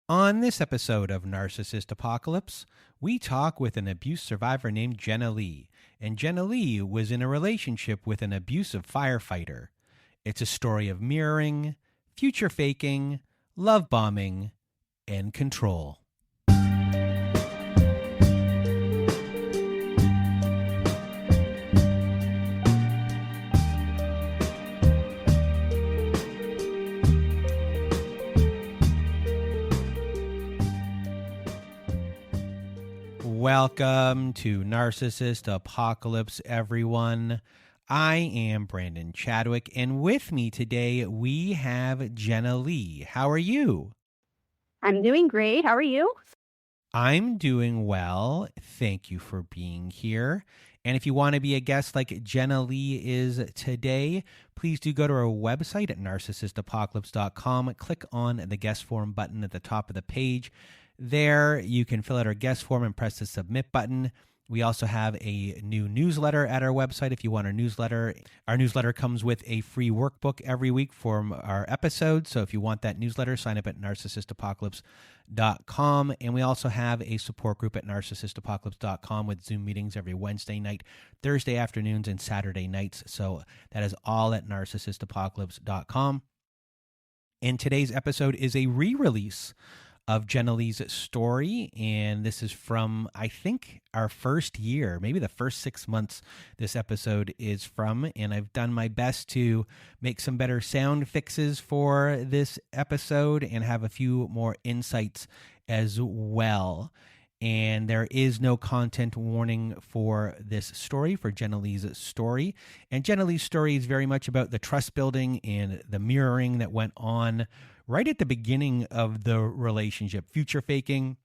On this episode of Narcissist Apocalypse, we talk with an abuse survivor named Jenna Lee. And Jenna Lee was in a relationship with an abusive firefighter. It's a story of mirroring, future faking, love bombing, and control. Welcome to Narcissist Apocalypse, everyone. I am Brandon Chadwick, and with me today we have Jenna Lee. How are you? I'm doing great. How are you? I'm doing well. Thank you for being here. And if you want to be a guest like Jenna Lee is today, please do go to our website at narcissistapocalypse.com. Click on the guest form button at the top of the page. There, you can fill out our guest form and press the submit button. We also have a new newsletter at our website if you want our newsletter. Our newsletter comes with a free workbook every week for our episodes. So if you want that newsletter, sign up at narcissistapocalypse.com. And we also have a support group at narcissistapocalypse.com with Zoom meetings every Wednesday night, Thursday afternoons, and Saturday nights. So that is all at narcissistapocalypse.com. And today's episode is a re-release of Jenna Lee's story, and this is from, I think, our first year, maybe the first 6 months this episode is from, and I've done my best to make some better sound fixes for this episode and have a few more insights as well. And there is no content warning for this story, for Jenna Lee's story. And Jenna Lee's story is very much about the trust building and the mirroring that went on right at the beginning of the relationship. Future faking,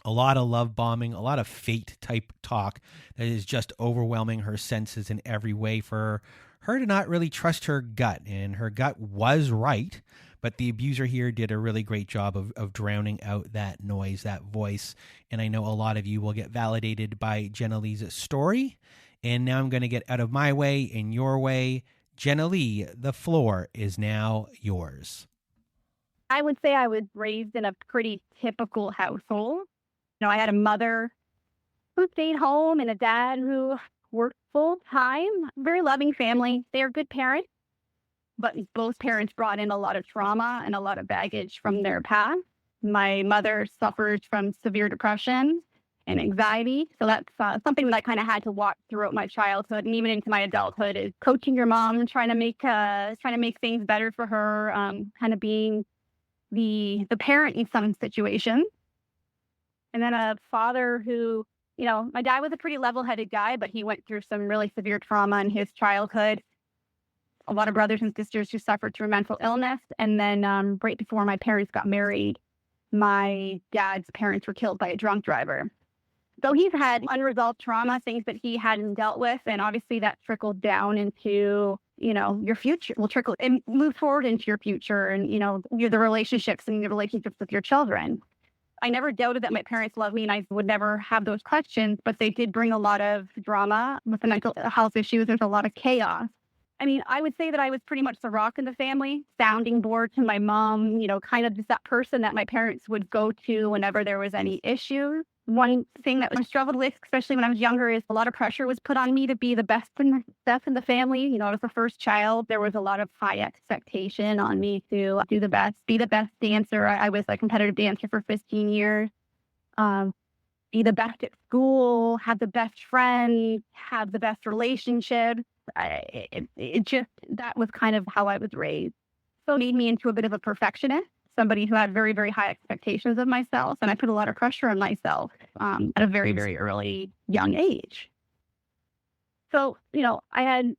a lot of love bombing, a lot of fate type talk that is just overwhelming her senses in every way for her to not really trust her gut. And her gut was right, but the abuser here did a really great job of drowning out that noise, that voice. And I know a lot of you will get validated by Jenna Lee's story. And now I'm going to get out of my way and your way. Jenna Lee, the floor is now yours. I would say I was raised in a pretty typical household. I had a mother who stayed home and a dad who worked full time. Very loving family. They are good parents, but both parents brought in a lot of trauma and a lot of baggage from their past. My mother suffers from severe depression and anxiety. So that's something that I kind of had to walk throughout my childhood and even into my adulthood, is coaching your mom, trying to make things better for her, kind of being the parent in some situations. And then a father who, my dad was a pretty level-headed guy, but he went through some really severe trauma in his childhood. A lot of brothers and sisters who suffered through mental illness. And then right before my parents got married, my dad's parents were killed by a drunk driver. So he's had unresolved trauma, things that he hadn't dealt with. And obviously that trickled down into, your future, will trickle and move forward into your future and, the relationships and the relationships with your children. I never doubted that my parents loved me and I would never have those questions, but they did bring a lot of drama with the mental health issues. There's a lot of chaos. I would say that I was pretty much the rock in the family, sounding board to my mom, kind of just that person that my parents would go to whenever there was any issues. One thing that I struggled with, especially when I was younger, is a lot of pressure was put on me to be the best in the family. I was the first child. There was a lot of high expectation on me to do the best, be the best dancer. I was a competitive dancer for 15 years. Be the best at school, have the best friend, have the best relationship. That was kind of how I was raised. So it made me into a bit of a perfectionist, somebody who had very, very high expectations of myself. And I put a lot of pressure on myself at a very, very early young age. So, I had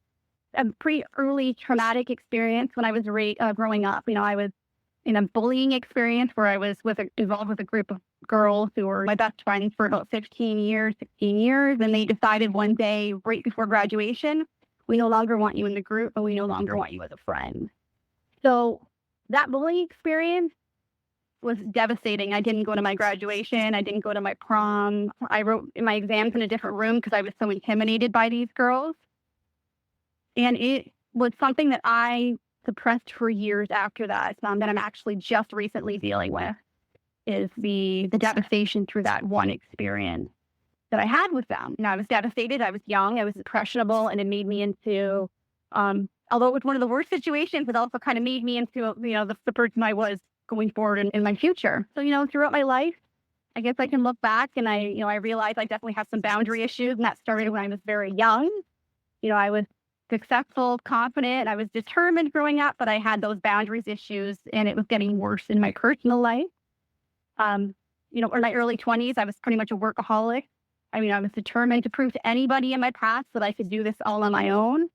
a pretty early traumatic experience when I was growing up. I was in a bullying experience where I was involved with a group of girls who were my best friends for about 16 years. And they decided one day right before graduation, we no longer want you in the group, and we no longer want you as a friend. So that bullying experience was devastating. I didn't go to my graduation. I didn't go to my prom. I wrote my exams in a different room because I was so intimidated by these girls. And it was something that I suppressed for years after that I'm actually just recently dealing with. is the devastation through that one experience that I had with them. I was devastated. I was young. I was impressionable, and it made me into, although it was one of the worst situations, it also kind of made me into, the person I was going forward in my future. So, throughout my life, I guess I can look back and I realized I definitely have some boundary issues, and that started when I was very young. I was successful, confident, I was determined growing up, but I had those boundaries issues, and it was getting worse in my personal life. In my early 20s, I was pretty much a workaholic. I was determined to prove to anybody in my past that I could do this all on my own.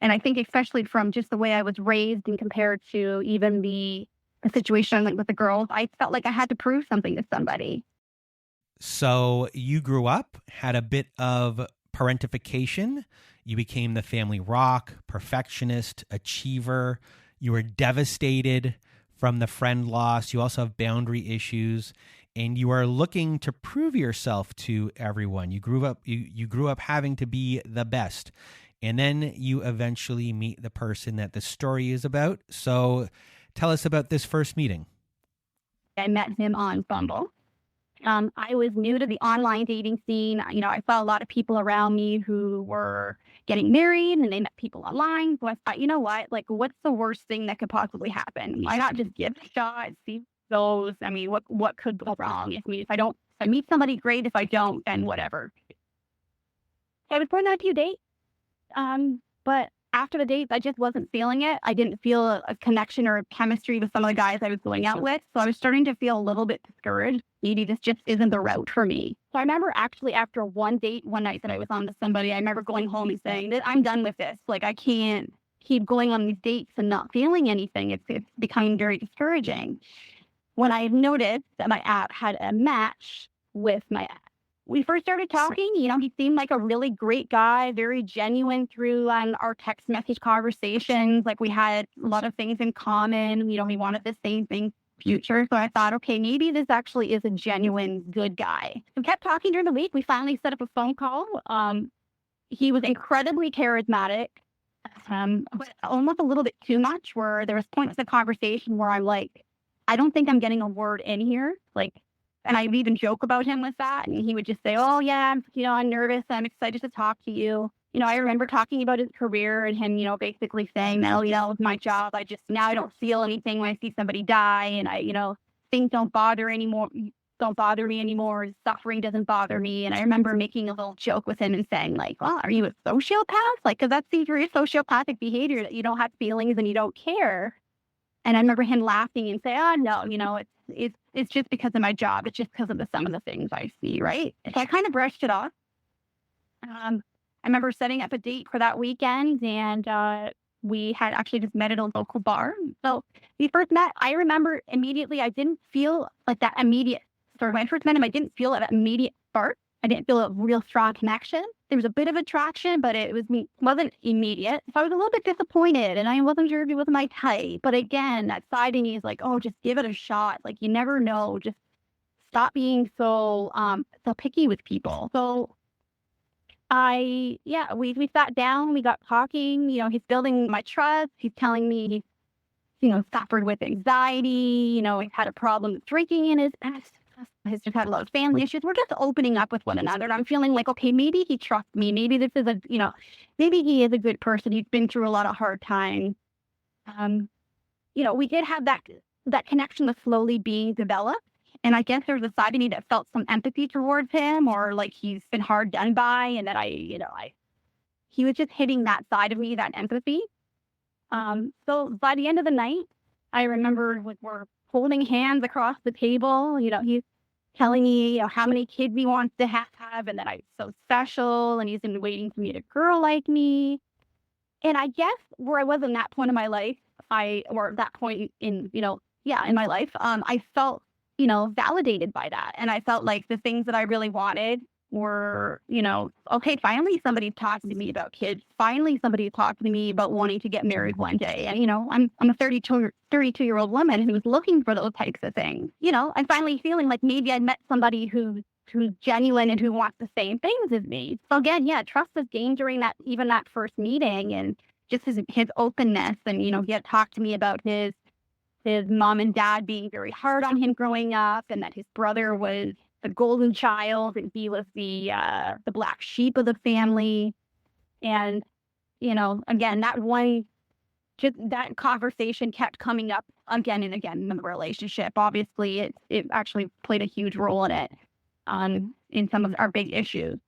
And I think especially from just the way I was raised and compared to even the situation with the girls, I felt like I had to prove something to somebody. So you grew up, had a bit of parentification. You became the family rock, perfectionist, achiever. You were devastated from the friend loss. You also have boundary issues, and you are looking to prove yourself to everyone. You grew up having to be the best. And then you eventually meet the person that the story is about. So tell us about this first meeting. I met him on Bumble. I was new to the online dating scene. I saw a lot of people around me who were getting married, and they met people online. So I thought, you know what? Like, what's the worst thing that could possibly happen? Why not just give it a shot, see those? What could go wrong? If I meet somebody, great. If I don't, then whatever. I was going on a few dates. But after the dates, I just wasn't feeling it. I didn't feel a connection or a chemistry with some of the guys I was going out with. So I was starting to feel a little bit discouraged. Maybe this just isn't the route for me. So I remember actually after one date, one night that I was on with somebody, I remember going home and saying that I'm done with this. Like, I can't keep going on these dates and not feeling anything. It's becoming very discouraging. When I noticed that my app had a match with my ex. We first started talking, he seemed like a really great guy, very genuine through our text message conversations. Like, we had a lot of things in common. We wanted the same thing future. So I thought, okay, maybe this actually is a genuine good guy. We kept talking during the week. We finally set up a phone call. He was incredibly charismatic, but almost a little bit too much, where there was points in the conversation where I'm like, I don't think I'm getting a word in here. And I would even joke about him with that. And he would just say, oh, yeah, I'm nervous. I'm excited to talk to you. I remember talking about his career and him, basically saying that, with my job, now I don't feel anything when I see somebody die. And things don't bother me anymore. Suffering doesn't bother me. And I remember making a little joke with him and saying, like, well, are you a sociopath? Because that seems very sociopathic behavior, that you don't have feelings and you don't care. And I remember him laughing and saying, oh, no, it's just because of my job. It's just because of some of the things I see, right? So I kind of brushed it off. I remember setting up a date for that weekend, and we had actually just met at a local bar. So we first met. I remember immediately I didn't feel like that immediate. So when I first met him, I didn't feel that immediate spark. I didn't feel a real strong connection. There was a bit of attraction, but it wasn't immediate. So I was a little bit disappointed, and I wasn't sure if he was my type. But again, that side of me is like, oh, just give it a shot. Like, you never know. Just stop being so picky with people. So we sat down, we got talking. He's building my trust. He's telling me he's suffered with anxiety. He's had a problem with drinking in his past. He's just had a lot of family issues. We're just opening up with one another. And I'm feeling like, okay, maybe he trusts me. Maybe this is maybe he is a good person. He's been through a lot of hard times. We did have that connection was slowly being developed. And I guess there was a side of me that felt some empathy towards him, or like he's been hard done by. And that he was just hitting that side of me, that empathy. So by the end of the night, I remember we're holding hands across the table. He's telling me how many kids he wants to have, and that I'm so special, and he's been waiting to meet a girl like me. And I guess where I was in that point of my life, that point in my life, I felt validated by that, and I felt like the things that I really wanted were, okay, finally somebody talked to me about kids. Finally somebody talked to me about wanting to get married one day. And, I'm a 32-year-old woman who's looking for those types of things. I'm finally feeling like maybe I met somebody who's genuine and who wants the same things as me. So again, trust was gained during that first meeting, and just his openness. And, he had talked to me about his his mom and dad being very hard on him growing up, and that his brother was the golden child and he was the black sheep of the family. And, again, that conversation kept coming up again and again in the relationship. Obviously, it actually played a huge role in it, in some of our big issues.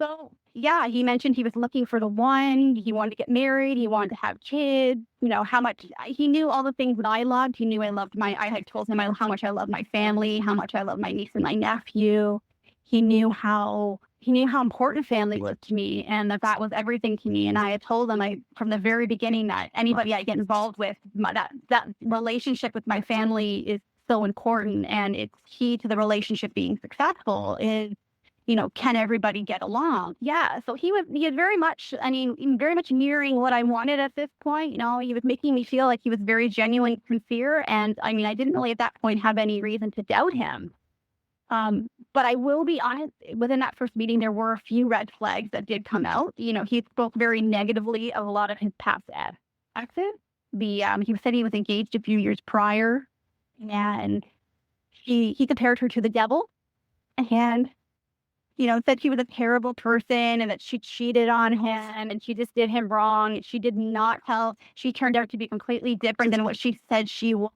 So yeah, he mentioned he was looking for the one. He wanted to get married. He wanted to have kids. How much he knew all the things that I loved. He knew I loved I had told him how much I loved my family, how much I loved my niece and my nephew. He knew how important family was to me, and that was everything to me. And I had told him from the very beginning that anybody I get involved with, that relationship with my family is so important, and it's key to the relationship being successful. Is can everybody get along? Yeah. So he had very much, very much mirroring what I wanted at this point. He was making me feel like he was very genuine, sincere. And I didn't really at that point have any reason to doubt him. But I will be honest, within that first meeting, there were a few red flags that did come out. He spoke very negatively of a lot of his past exes. He said he was engaged a few years prior, and he compared her to the devil, and said she was a terrible person and that she cheated on him and she just did him wrong. She did not she turned out to be completely different than what she said she was.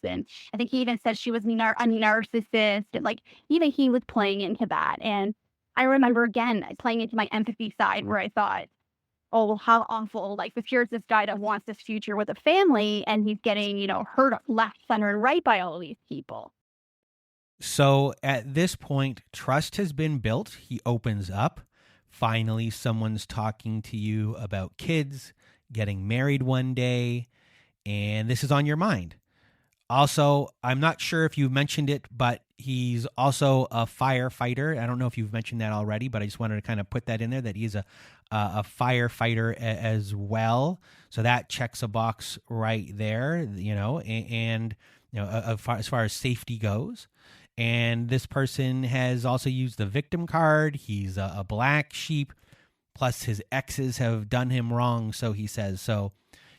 And I think he even said she was a narcissist. And even he was playing into that. And I remember again playing into my empathy side where I thought, oh, how awful. If here's this guy that wants this future with a family and he's getting, hurt left, center, and right by all these people. So at this point, trust has been built. He opens up. Finally, someone's talking to you about kids, getting married one day, and this is on your mind. Also, I'm not sure if you've mentioned it, but he's also a firefighter. I don't know if you've mentioned that already, but I just wanted to kind of put that in there, that he's a firefighter as well. So that checks a box right there, and as far as safety goes. And this person has also used the victim card. He's a black sheep, plus his exes have done him wrong, so he says. So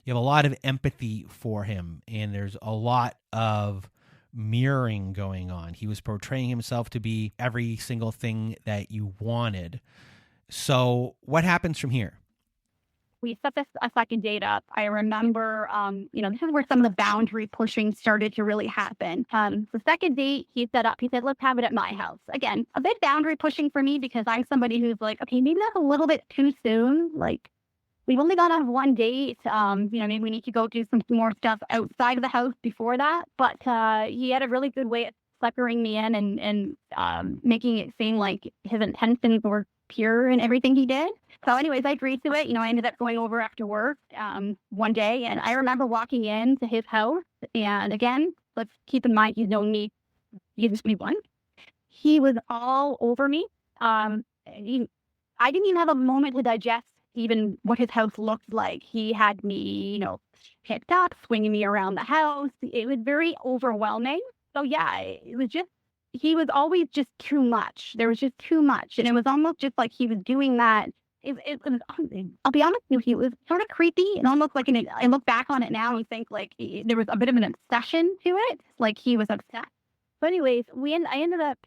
you have a lot of empathy for him, and there's a lot of mirroring going on. He was portraying himself to be every single thing that you wanted. So what happens from here? We set a second date up. I remember, this is where some of the boundary pushing started to really happen. The second date he set up, he said, let's have it at my house. Again, a bit boundary pushing for me because I'm somebody who's like, okay, maybe that's a little bit too soon. We've only got to have one date. Maybe we need to go do some more stuff outside of the house before that. But he had a really good way of suckering me in and making it seem like his intentions were pure in everything he did. So anyways, I agreed to it. I ended up going over after work one day, and I remember walking into his house. And again, let's keep in mind, he's known me, he's just me once. He was all over me. I didn't even have a moment to digest even what his house looked like. He had me, picked up, swinging me around the house. It was very overwhelming. So yeah, it was just, he was always just too much. There was just too much. And it was almost just like he was doing that. It was, I'll be honest with you, it was sort of creepy and almost like, I look back on it now and think there was a bit of an obsession to it. Like he was obsessed. But anyways, we ended up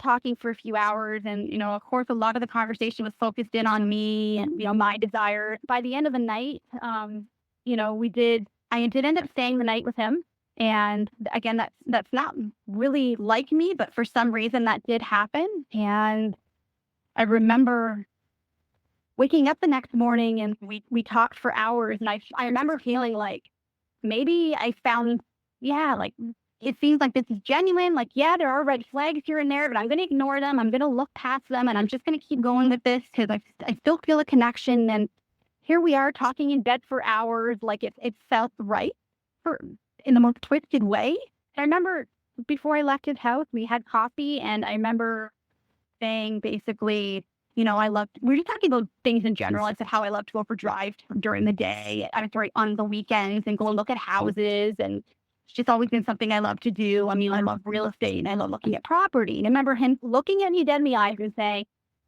talking for a few hours, and of course, a lot of the conversation was focused in on me and my desires. By the end of the night, I did end up staying the night with him, and again, that's not really like me, but for some reason that did happen. And I remember waking up the next morning, and we talked for hours, and I remember feeling like maybe I found, it seems like this is genuine. There are red flags here and there, but I'm going to ignore them. I'm going to look past them, and I'm just going to keep going with this because I still feel a connection. And here we are talking in bed for hours. It felt right in the most twisted way. I remember before I left his house, we had coffee, and I remember saying basically, we were just talking about things in general. I said how I love to go for drives during the day. On the weekends and go and look at houses, and it's just always been something I love to do. I love real estate and I love looking at property. And I remember him looking at me dead in the eyes and saying,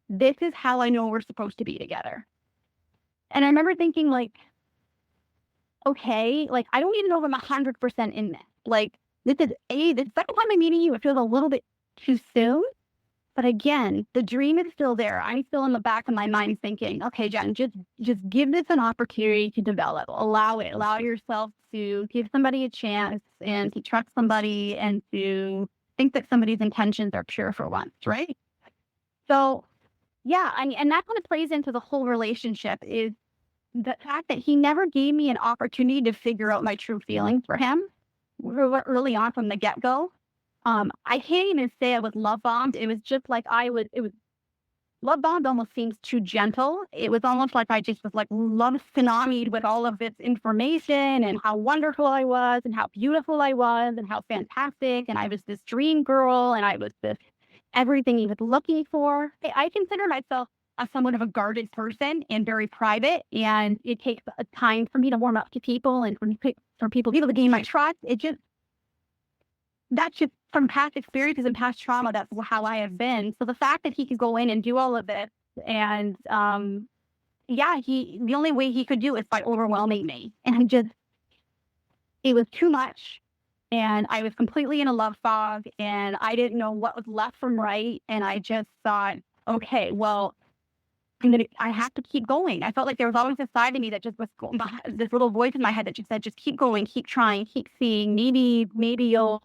this is how I know we're supposed to be together. And I remember thinking okay, like, I don't even know if I'm 100% in this. Like, the second time I'm meeting you, it feels a little bit too soon. But again, the dream is still there. I'm still in the back of my mind thinking, okay, Jen, just give this an opportunity to develop. Allow it. Allow yourself to give somebody a chance and to trust somebody and to think that somebody's intentions are pure for once, right? So yeah, and that kind of plays into the whole relationship is the fact that he never gave me an opportunity to figure out my true feelings for him early on from the get-go. I can't even say I was love bombed. It was just like it was love bombed almost seems too gentle. It was almost like I just was like love tsunamied with all of this information and how wonderful I was and how beautiful I was and how fantastic. And I was this dream girl and I was this everything he was looking for. I consider myself as somewhat of a guarded person and very private. And it takes a time for me to warm up to people and for people to gain my trust. That's just from past experiences and past trauma. That's how I have been. So the fact that he could go in and do all of this and, the only way he could do it is by overwhelming me. And it was too much. And I was completely in a love fog and I didn't know what was left from right. And I just thought, okay, well, I have to keep going. I felt like there was always a side of me that just was going, this little voice in my head that just said, just keep going, keep trying, keep seeing. Maybe you'll,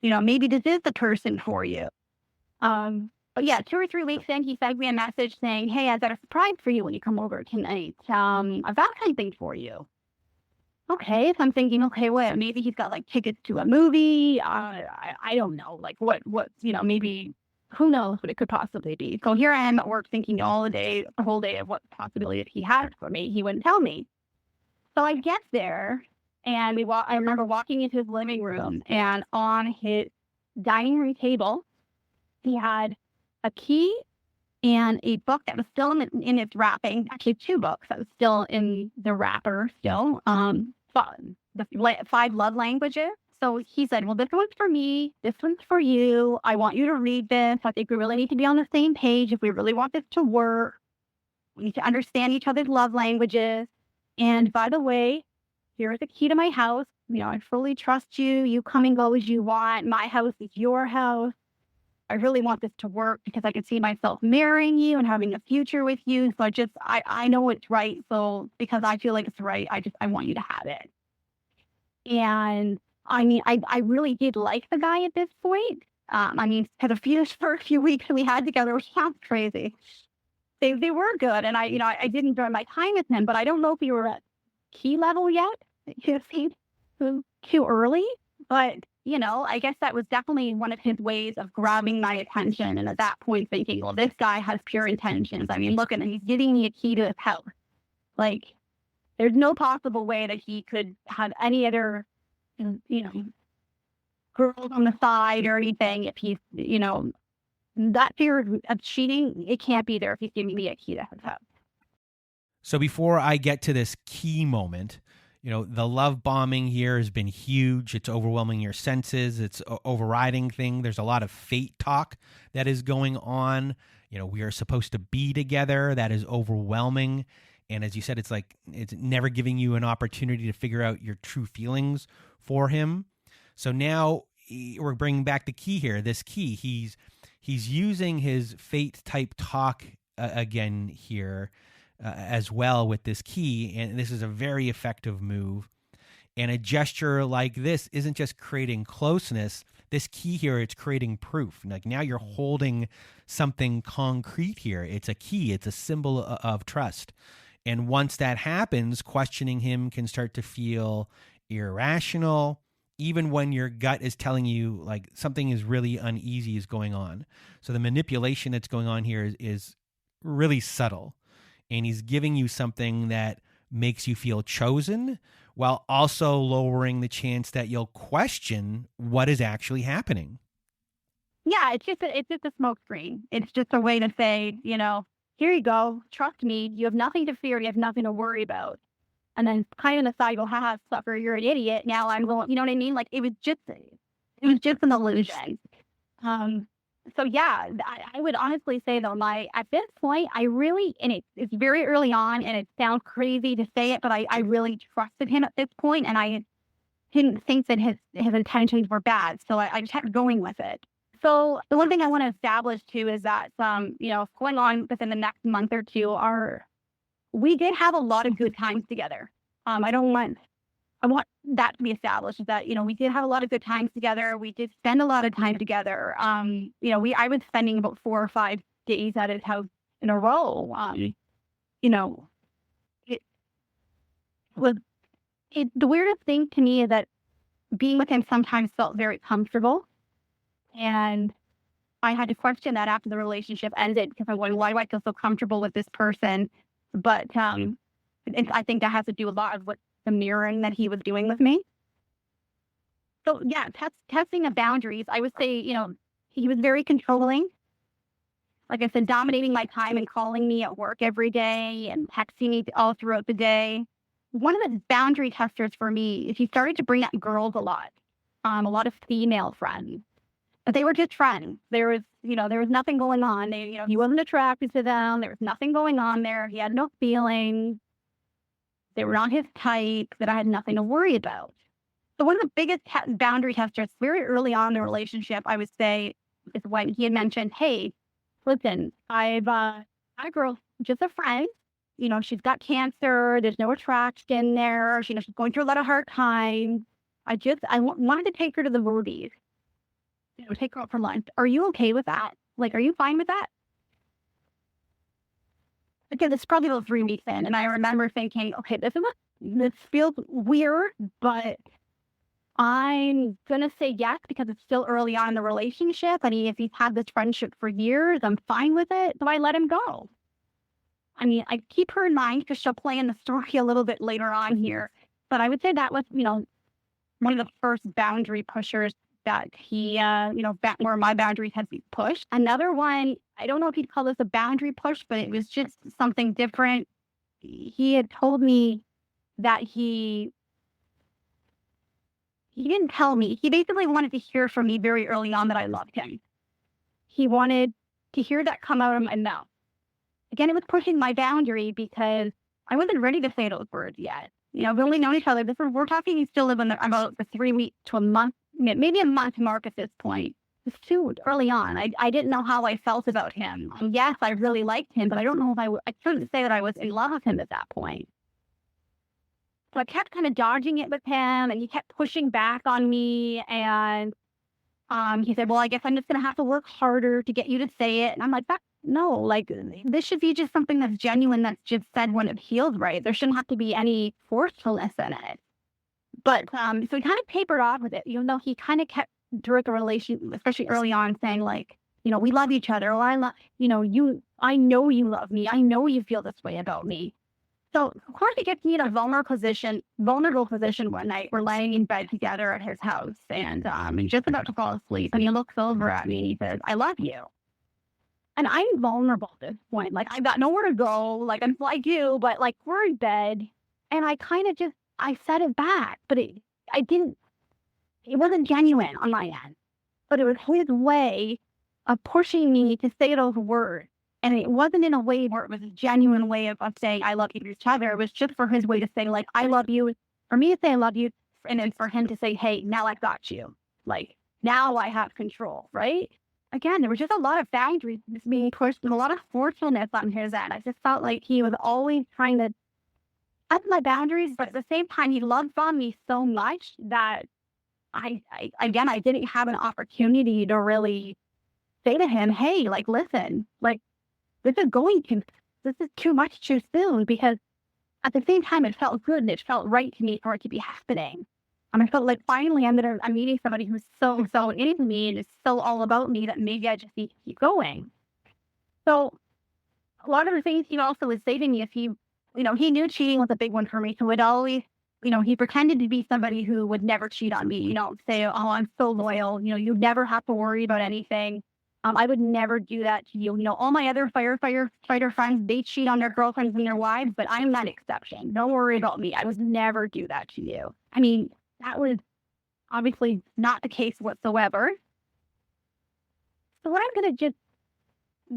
maybe this is the person for you. But yeah, 2 or 3 weeks in, he sent me a message saying, hey, I've got a surprise for you when you come over tonight. I've got something for you. Okay, so I'm thinking, okay, wait, maybe he's got like tickets to a movie. I don't know, like what, maybe who knows what it could possibly be. So here I am at work thinking the whole day of what possibility he had for me. He wouldn't tell me. So I get there and I remember walking into his living room and on his dining room table, he had a key and a book that was still in its wrapping. Actually, 2 books that was still in the wrapper still. The 5 love languages. So he said, well, this one's for me. This one's for you. I want you to read this. I think we really need to be on the same page if we really want this to work. We need to understand each other's love languages. And by the way, here's the key to my house. I fully trust you. You come and go as you want. My house is your house. I really want this to work because I can see myself marrying you and having a future with you. So I know it's right. So because I feel like it's right, I want you to have it. And I really did like the guy at this point. For the few weeks we had together, which sounds crazy. They were good. And I did enjoy my time with him, but I don't know if we were at key level yet. It seemed too early, but I guess that was definitely one of his ways of grabbing my attention. And at that point thinking, well, this guy has pure intentions. Look at him. He's giving me a key to his house. Like, there's no possible way that he could have any other, girls on the side or anything. If he's, that fear of cheating, it can't be there if he's giving me a key to his house. So before I get to this key moment, the love bombing here has been huge. It's overwhelming your senses. It's overriding thing. There's a lot of fate talk that is going on. We are supposed to be together. That is overwhelming. And as you said, it's like it's never giving you an opportunity to figure out your true feelings for him. So now we're bringing back the key here. This key, he's using his fate type talk again here. As well with this key, and this is a very effective move. And a gesture like this isn't just creating closeness. This key here, it's creating proof. Like now you're holding something concrete here. It's a key. It's a symbol of trust. And once that happens, questioning him can start to feel irrational, even when your gut is telling you like something is really uneasy is going on. So the manipulation that's going on here is really subtle. And he's giving you something that makes you feel chosen while also lowering the chance that you'll question what is actually happening. Yeah, it's just a smoke screen. It's just a way to say, here you go. Trust me. You have nothing to fear. You have nothing to worry about. And then kind of the side, go, haha, sucker, you're an idiot. Now I'm going, you know what I mean? Like it was just an illusion. So yeah, I would honestly say though, at this point, I really, and it's very early on, and it sounds crazy to say it, but I really trusted him at this point, and I didn't think that his intentions were bad. So I just kept going with it. So the one thing I want to establish too is that going on within the next month or two, we did have a lot of good times together. I want that to be established, that, we did have a lot of good times together. We did spend a lot of time together. I was spending about 4 or 5 days at his house in a row. You know, it was the weirdest thing to me is that being with him sometimes felt very comfortable. And I had to question that after the relationship ended, because I'm going, why do I feel so comfortable with this person? But I think that has to do a lot with the mirroring that he was doing with me. So yeah, testing the boundaries. I would say, he was very controlling. Like I said, dominating my time and calling me at work every day and texting me all throughout the day. One of the boundary testers for me is he started to bring up girls a lot of female friends. But they were just friends. There was nothing going on. He wasn't attracted to them. There was nothing going on there. He had no feelings. They were not his type, that I had nothing to worry about. So one of the biggest boundary testers very early on in the relationship, I would say, is when he had mentioned, hey, listen, I've got a girl, just a friend. She's got cancer. There's no attraction there. She's going through a lot of hard times. Wanted to take her to the movies. Take her out for lunch. Are you okay with that? Like, are you fine with that? Again, it's probably about 3 weeks in, and I remember thinking, okay, this feels weird, but I'm gonna say yes because it's still early on in the relationship. I mean, if he's had this friendship for years, I'm fine with it. So I let him go. I mean, I keep her in mind because she'll play in the story a little bit later on here. But I would say that was, one of the first boundary pushers that he, where my boundaries had been pushed. Another one, I don't know if he'd call this a boundary push, but it was just something different. He had told me that he didn't tell me. He basically wanted to hear from me very early on that I loved him. He wanted to hear that come out of my mouth. Again, it was pushing my boundary because I wasn't ready to say those words yet. We've only known each other. We're talking, you still live about the 3 week to a month, maybe a month mark at this point. It's too early on. I didn't know how I felt about him. And yes, I really liked him, but I don't know if I couldn't say that I was in love with him at that point. So I kept kind of dodging it with him, and he kept pushing back on me. And he said, well, I guess I'm just going to have to work harder to get you to say it. And I'm like, no, like, this should be just something that's genuine, that's just said when it feels right. There shouldn't have to be any forcefulness in it. But so he kind of tapered off with it, even though he kind of kept throughout the relationship, especially early on, saying like, we love each other. Well, I know you love me. I know you feel this way about me. So of course he gets me in a vulnerable position one night. We're laying in bed together at his house, and he's just about to fall asleep, and he looks over at me and he says, I love you. And I'm vulnerable at this point. Like, I've got nowhere to go. Like, I'm like you, but like, we're in bed. And I kind of I said it back, but it wasn't genuine on my end. But it was his way of pushing me to say those words. And it wasn't in a way where it was a genuine way of saying, I love you to each other. It was just for his way to say, like, I love you. For me to say, I love you. And then for him to say, hey, now I've got you. Like, now I have control, right? Again, there was just a lot of boundaries being pushed and a lot of forcefulness on his end. I just felt like he was always trying to up my boundaries, but at the same time, he loved on me so much that I didn't have an opportunity to really say to him, hey, like, listen, like, this is too much too soon, because at the same time, it felt good and it felt right to me for it to be happening. And I felt like finally I'm meeting somebody who's so into me and is so all about me that maybe I just need to keep going. So a lot of the things he also would say to me is he knew cheating was a big one for me. So would always, he pretended to be somebody who would never cheat on me, say, oh, I'm so loyal. You never have to worry about anything. I would never do that to you. All my other firefighter friends, they cheat on their girlfriends and their wives, but I'm that exception. Don't worry about me. I would never do that to you. I mean, that was obviously not the case whatsoever. So what I'm going to just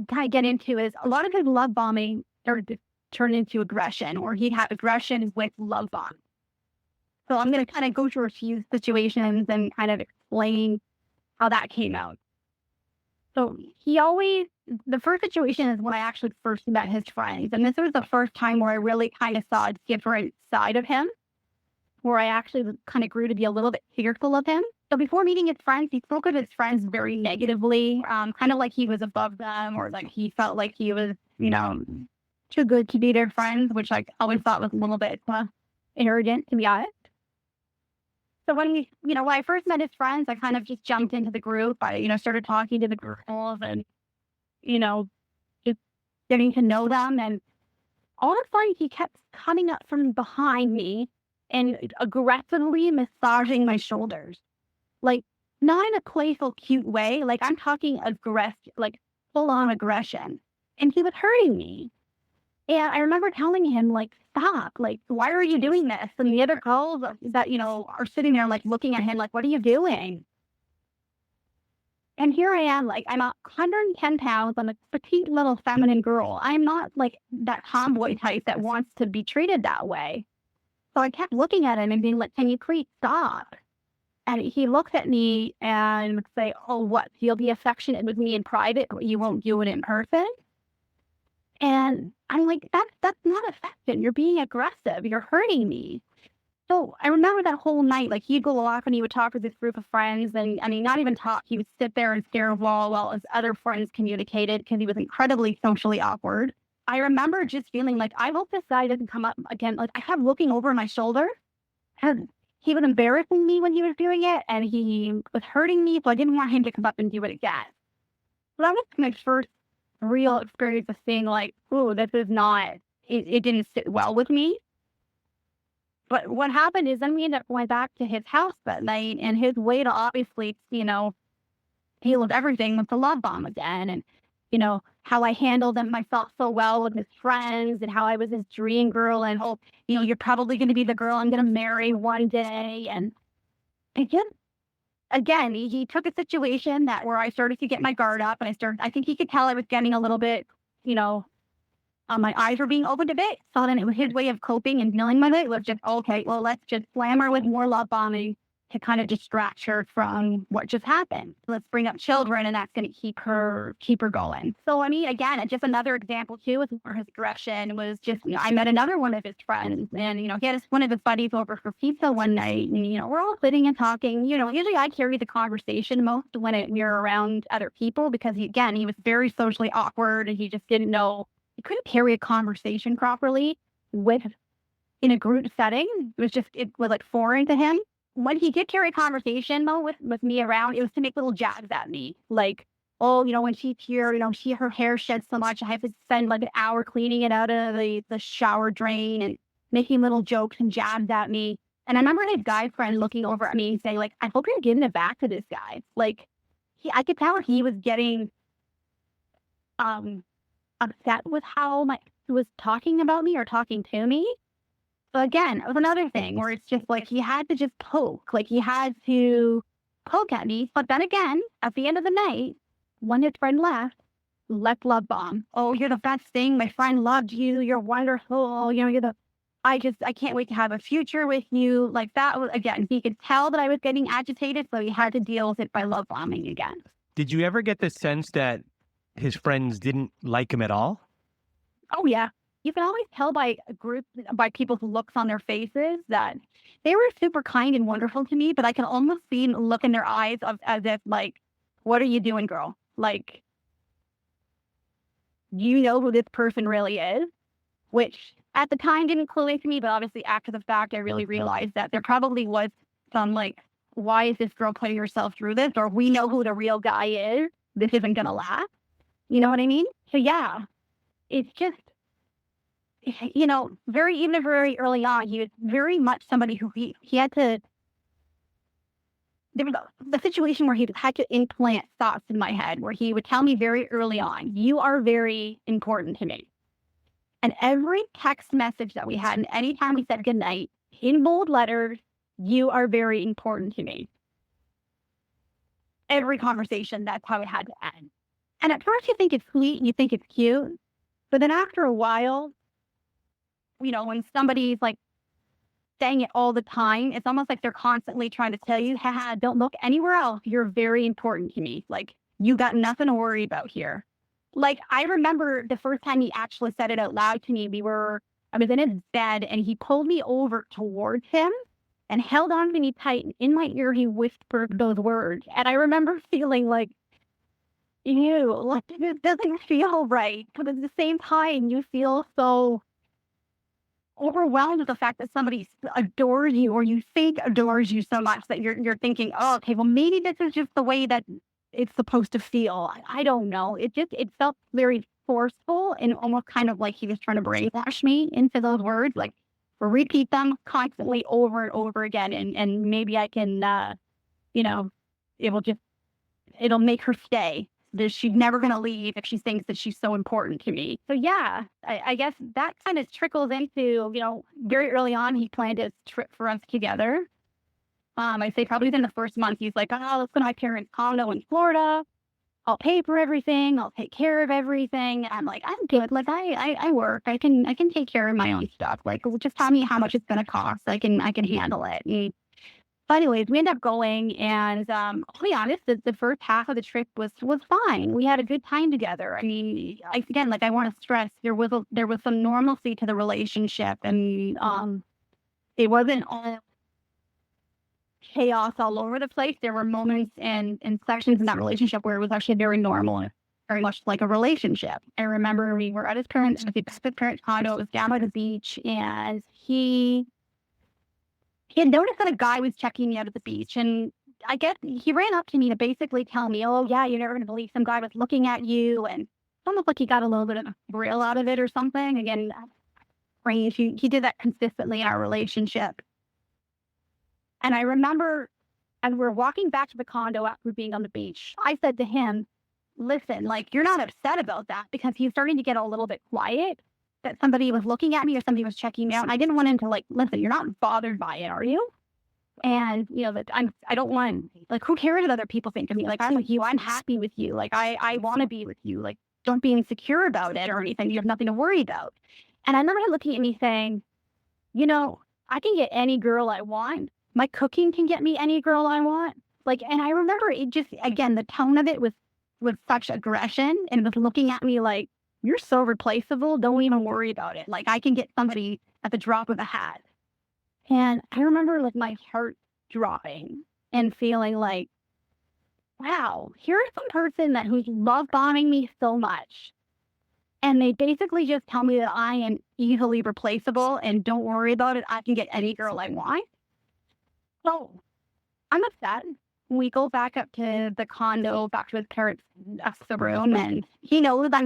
kind of get into is a lot of his love bombing started to turn into aggression, or he had aggression with love bomb. So I'm going to kind of go through a few situations and kind of explain how that came out. So the first situation is when I actually first met his friends. And this was the first time where I really kind of saw a different side of him, where I actually kind of grew to be a little bit fearful of him. So before meeting his friends, he spoke of his friends very negatively, kind of like he was above them, or like he felt like he was, too good to be their friends, which I always thought was a little bit arrogant, to be honest. So when I first met his friends, I kind of just jumped into the group. I, started talking to the girls and, just getting to know them. And all of a sudden, he kept coming up from behind me and aggressively massaging my shoulders. Like, not in a playful, cute way. Like, I'm talking like full-on aggression. And he was hurting me. And I remember telling him, like, stop, like, why are you doing this? And the other girls that, are sitting there, like, looking at him, like, what are you doing? And here I am, like, I'm 110 pounds. I'm a petite little feminine girl. I'm not, like, that tomboy type that wants to be treated that way. So I kept looking at him and being like, can you please stop? And he looks at me and would say, oh, what? You'll be affectionate with me in private, but you won't do it in person? And I'm like, that's not affection. You're being aggressive. You're hurting me. So I remember that whole night, like he'd go off and he would talk with this group of friends, and not even talk. He would sit there and stare at a wall while his other friends communicated, because he was incredibly socially awkward. I remember just feeling like, I hope this guy doesn't come up again. Like, I kept looking over my shoulder, and he was embarrassing me when he was doing it, and he was hurting me, so I didn't want him to come up and do it again. So that was my first real experience of seeing, like, oh, this is not, it didn't sit well with me. But what happened is then we ended up going back to his house that night, and his way to obviously, heal with everything with the love bomb again. And, how I handled myself so well with his friends, and how I was his dream girl, and, oh, you're probably going to be the girl I'm going to marry one day. And again, he took a situation where I started to get my guard up, and I think he could tell I was getting a little bit, my eyes were being opened a bit. So then it was his way of coping and dealing with it was just, okay, well, let's just slam her with more love bombing to kind of distract her from what just happened. Let's bring up children, and that's going to keep her going. So, I mean, again, just another example too, with where his aggression was just, I met another one of his friends, and, he had one of his buddies over for pizza one night, and, we're all sitting and talking. Usually I carry the conversation most when we're around other people, because he was very socially awkward, and he just didn't know, he couldn't carry a conversation properly in a group setting. It was like foreign to him. When he did carry a conversation though with me around, it was to make little jabs at me. Like, oh, when she's here, her hair sheds so much, I have to spend like an hour cleaning it out of the shower drain, and making little jokes and jabs at me. And I remember his guy friend looking over at me and saying, like, I hope you're giving it back to this guy. Like, I could tell he was getting upset with how he was talking about me or talking to me. So again, it was another thing where it's just like he had to just poke. Like, he had to poke at me. But then again, at the end of the night, when his friend left, let's love bomb. Oh, you're the best thing. My friend loved you. You're wonderful. I can't wait to have a future with you. Like, that was, again, he could tell that I was getting agitated, so he had to deal with it by love bombing again. Did you ever get the sense that his friends didn't like him at all? Oh, yeah. You can always tell by people's looks on their faces that they were super kind and wonderful to me, but I can almost see the look in their eyes as if, like, what are you doing, girl? Like, you know who this person really is? Which at the time didn't clue into me, but obviously after the fact, I really realized that there probably was some, like, why is this girl putting herself through this? Or we know who the real guy is. This isn't going to last. You know what I mean? So yeah, it's just, very early on, he was very much somebody who he had to, there was the situation where he had to implant thoughts in my head, where he would tell me very early on, you are very important to me. And every text message that we had, and anytime we said goodnight, in bold letters, you are very important to me. every conversation, that's how it had to end. And at first you think it's sweet and you think it's cute, but then after a while, when somebody's like saying it all the time, it's almost like they're constantly trying to tell you, haha, don't look anywhere else. You're very important to me. Like, you got nothing to worry about here. Like, I remember the first time he actually said it out loud to me, I was in his bed and he pulled me over towards him and held on to me tight. And in my ear, he whispered those words. And I remember feeling like, ew, like, this doesn't feel right. But at the same time, you feel so overwhelmed with the fact that somebody adores you, or you think adores you so much that you're thinking, oh, okay, well, maybe this is just the way that it's supposed to feel. I don't know. It felt very forceful and almost kind of like he was trying to brainwash me into those words, like repeat them constantly over and over again. And maybe I can, it'll make her stay. She's never going to leave if she thinks that she's so important to me. So yeah, I guess that kind of trickles into, very early on, he planned a trip for us together. I'd say probably within the first month, he's like, oh, let's go to my parents' condo in Florida. I'll pay for everything. I'll take care of everything. I'm like, I'm good. Like, I work. I can take care of my own stuff. Like, just tell me how much it's going to cost. I can handle it. But anyways, we ended up going, and I'll be honest, the first half of the trip was fine. We had a good time together. I mean, I want to stress there was some normalcy to the relationship, and it wasn't all chaos all over the place. There were moments and sections in that relationship where it was actually very normal and very much like a relationship. I remember we were at his parents' condo. It was down by the beach, and he had noticed that a guy was checking me out at the beach, and I guess he ran up to me to basically tell me, oh, yeah, you're never going to believe some guy was looking at you, and almost like he got a little bit of a thrill out of it or something. Again, range. He did that consistently in our relationship. And I remember as we're walking back to the condo after being on the beach, I said to him, listen, like, you're not upset about that, because he's starting to get a little bit quiet, that somebody was looking at me or somebody was checking me out. And I didn't want him to, like, listen, you're not bothered by it, are you? And, that I don't want, like, who cares what other people think of me? Like, I'm with you. I'm happy with you. Like, I want to be with you. Like, don't be insecure about it or anything. You have nothing to worry about. And I remember him looking at me saying, I can get any girl I want. My cooking can get me any girl I want. Like, and I remember it just, again, the tone of it was such aggression, and it was looking at me like, you're so replaceable. Don't even worry about it. Like, I can get somebody at the drop of a hat. And I remember, like, my heart dropping and feeling like, wow, here's some person who's love bombing me so much. And they basically just tell me that I am easily replaceable and don't worry about it. I can get any girl I want. So I'm upset. We go back up to the condo, back to his parents' the room, and he knows that,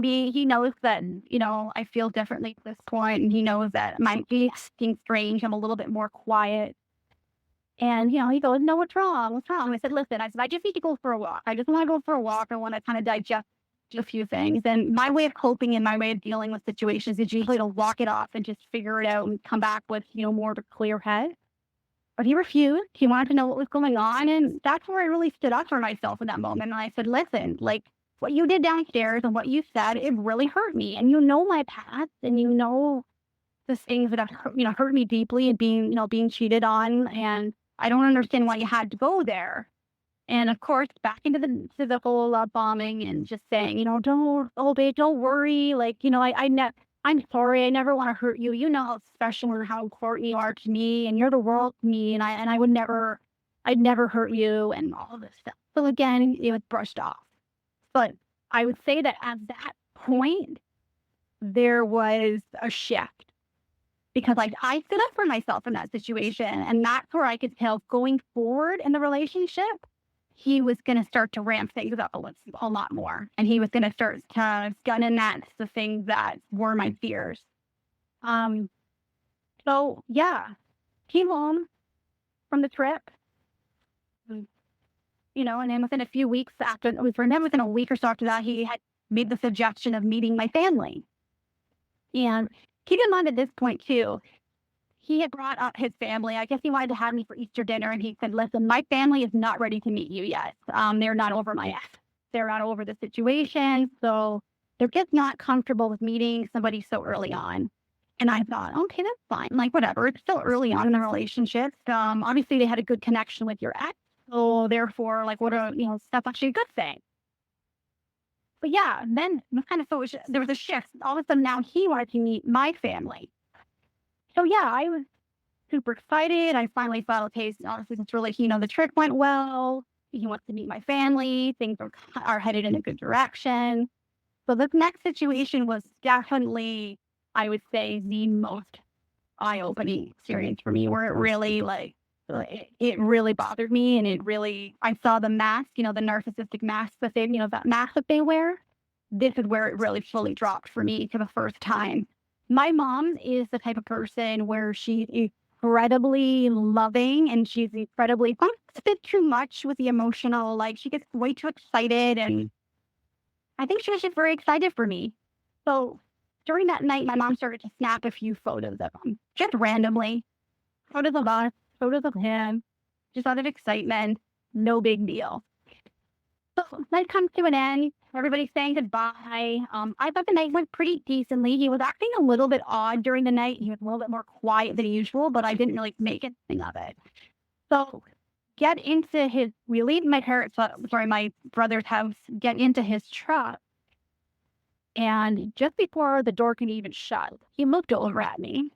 I feel differently at this point, and he knows that I'm being strange. I'm a little bit more quiet. And, he goes, no, what's wrong? What's wrong? I said, I just need to go for a walk. I just want to go for a walk. I want to kind of digest a few things. And my way of coping and my way of dealing with situations is usually to walk it off and just figure it out and come back with, more of a clear head. But he refused. He wanted to know what was going on. And that's where I really stood up for myself in that moment. And I said, listen, like, what you did downstairs and what you said, it really hurt me. And my past, and the things that have, hurt me deeply, and being cheated on. And I don't understand why you had to go there. And of course, back into the whole bombing and just saying, don't worry. Like, I'm sorry. I never want to hurt you. You know how special and how important you are to me, and you're the world to me. And I'd never hurt you, and all of this stuff. So again, it was brushed off. But I would say that at that point, there was a shift, because I stood up for myself in that situation, and that's where I could tell going forward in the relationship, he was going to start to ramp things up a lot more. And he was going to start gunning at the things that were my fears. So yeah, came home from the trip, and then within a few weeks after, within a week or so after that, he had made the suggestion of meeting my family. And keep in mind at this point too, he had brought up his family. I guess he wanted to have me for Easter dinner, and he said, "Listen, my family is not ready to meet you yet. They're not over my ex. They're not over the situation, so they're just not comfortable with meeting somebody so early on." And I thought, okay, that's fine. Like, whatever. It's still early on in the relationship. Obviously, they had a good connection with your ex, so therefore, like, what are stuff actually a good thing? But yeah, then it was kind of there was a shift. All of a sudden, now he wanted to meet my family. So yeah, I was super excited. I finally thought, okay, so honestly, it's really, the trip went well. He wants to meet my family. Things are headed in a good direction. So the next situation was definitely, I would say, the most eye-opening experience for me, where it really it really bothered me, and I saw the mask, the narcissistic mask that that mask that they wear. This is where it really fully dropped for me for the first time. My mom is the type of person where she's incredibly loving, and she's incredibly, a bit too much with the emotional, like she gets way too excited, and I think she was just very excited for me. So during that night, my mom started to snap a few photos of him, just randomly. Photos of us, photos of him, just out of excitement. No big deal. So night comes to an end. Everybody's saying goodbye. I thought the night went pretty decently. He was acting a little bit odd during the night. He was a little bit more quiet than usual, but I didn't really make anything of it. So we leave my brother's house, get into his truck. And just before the door can even shut, he looked over at me.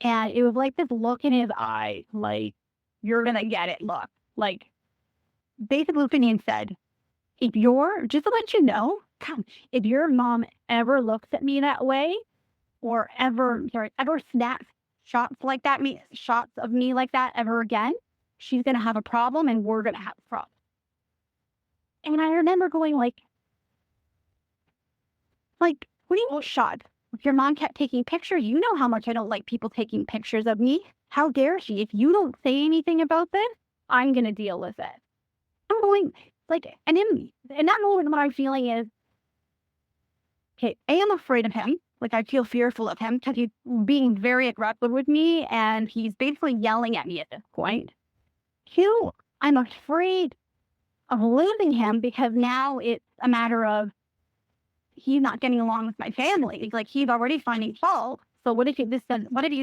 And it was like this look in his eye, like, "You're going to get it," look. Like, basically looking and said, just to let you know, if your mom ever looks at me that way, or ever snaps shots of me like that ever again, she's going to have a problem, and we're going to have a problem. And I remember going like, what do you mean shot? If your mom kept taking pictures, you know how much I don't like people taking pictures of me. How dare she? If you don't say anything about this, I'm going to deal with it. I'm going, and in that moment, what I'm feeling is, okay, I'm afraid of him. Like, I feel fearful of him because he's being very aggressive with me, and he's basically yelling at me at this point. Two, I'm afraid of losing him, because now it's a matter of he's not getting along with my family. Like, he's already finding fault. So what if he's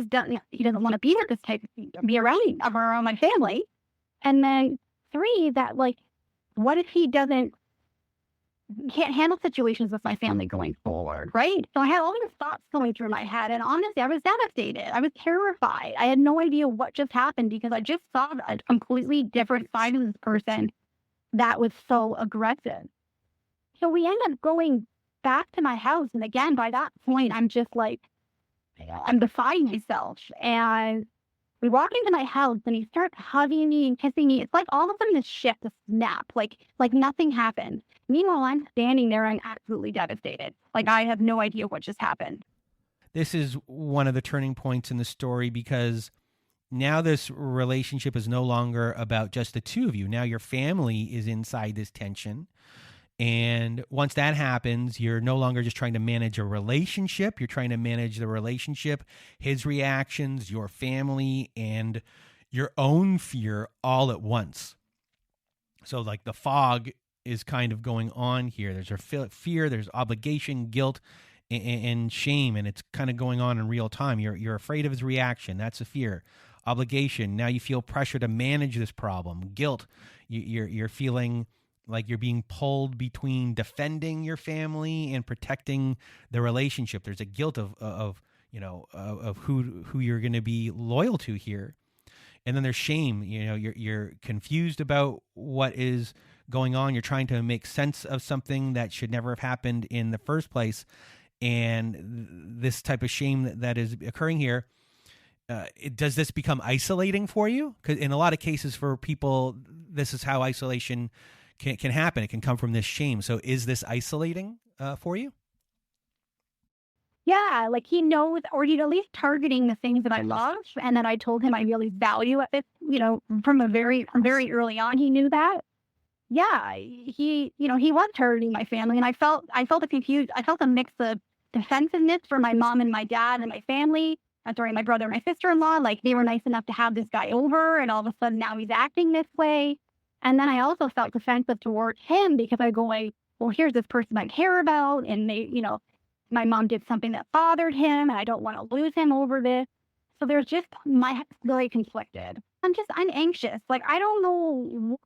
done? He doesn't want to be with this type of be around my family. And then three, that what if he can't handle situations with my family going forward, right? So I had all these thoughts going through my head, and honestly, I was devastated. I was terrified. I had no idea what just happened, because I just saw a completely different side of this person that was so aggressive. So we end up going back to my house, and again, by that point, I'm just I'm defying myself. And we walk into my house, and he starts hugging me and kissing me. It's like all of a sudden this shift, this snap, like nothing happened. Meanwhile, I'm standing there, I'm absolutely devastated. Like, I have no idea what just happened. This is one of the turning points in the story, because now this relationship is no longer about just the two of you. Now your family is inside this tension. And once that happens, you're no longer just trying to manage a relationship. You're trying to manage the relationship, his reactions, your family, and your own fear all at once. So like the fog is kind of going on here. There's a fear, there's obligation, guilt, and shame, and it's kind of going on in real time. You're afraid of his reaction. That's a fear. Obligation. Now you feel pressure to manage this problem. Guilt. You're feeling like you're being pulled between defending your family and protecting the relationship. There's a guilt of who you're going to be loyal to here. And then there's shame. You're confused about what is going on. You're trying to make sense of something that should never have happened in the first place. And this type of shame that is occurring here, does this become isolating for you? Because in a lot of cases for people, this is how isolation can happen. It can come from this shame. So is this isolating for you? Yeah, like he knows, or at least targeting the things that I love, and that I told him I really value at this, from very early on, he knew that. Yeah, he was targeting my family, and I felt a mix of defensiveness for my mom and my dad and my family, my brother and my sister-in-law, like they were nice enough to have this guy over, and all of a sudden now he's acting this way. And then I also felt defensive towards him because I go like, well, here's this person I care about, and they, my mom did something that bothered him, and I don't want to lose him over this. So there's just very conflicted. I'm anxious. Like, I don't know